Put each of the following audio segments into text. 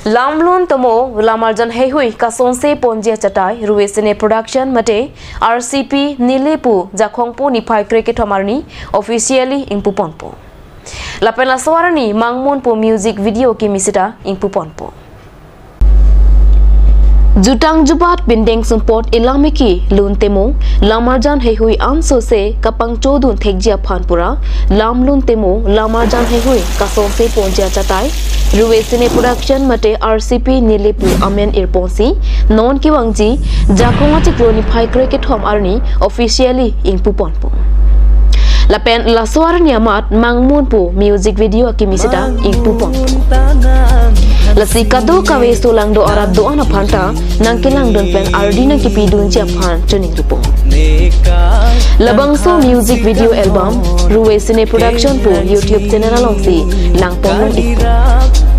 Lamlon Tomo, Lamarjan Hehui, Kasonse Ponji achatai, RUVE CINE PRODUCTION Mate, RCP, Nilip, Jakhong Nipai Cricket Arni, officially ingpu ponpo. Lapen la suarani mangmun po music video kimisita ingpu ponpo. Jutang jubat bindeng sumport ilamiki lun temo Lamarjan Hehui anso se kapang chodun thekjia phanpura lamlun temo Lamarjan Hehui kasonse ponji achatai RUVE CINE PRODUCTION Mate RCP Nilip amen irponsi non kiwangji Jakhong chikloni phai cricket home arni officially ingpu ponpo. Lapen la suarani amat mangmun po music video kimisita ingpu ponpo. Lasi kado kawe sulang do arab doa na phanta nangkilang don pen ardina kipi dun chia phan tuning ripo. Labangso music video album RUVE CINE PRODUCTION po YouTube channel alongsi langpon long ikpo.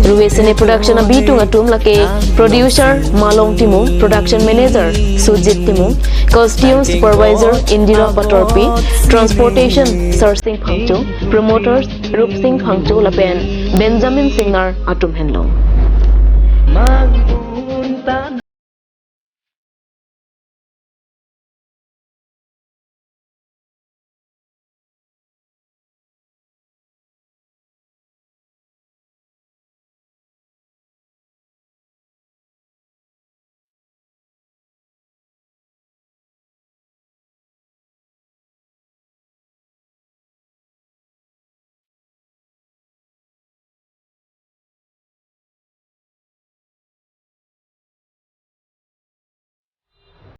RUVE CINE PRODUCTION abitung atum lake producer Malong Timung, production manager Sujit Timung, costume supervisor Indira Patorpi, transportation Sarsing Phangcho, promoters Rup Singh Phangcho lapen Benjamin Singer atum henlo.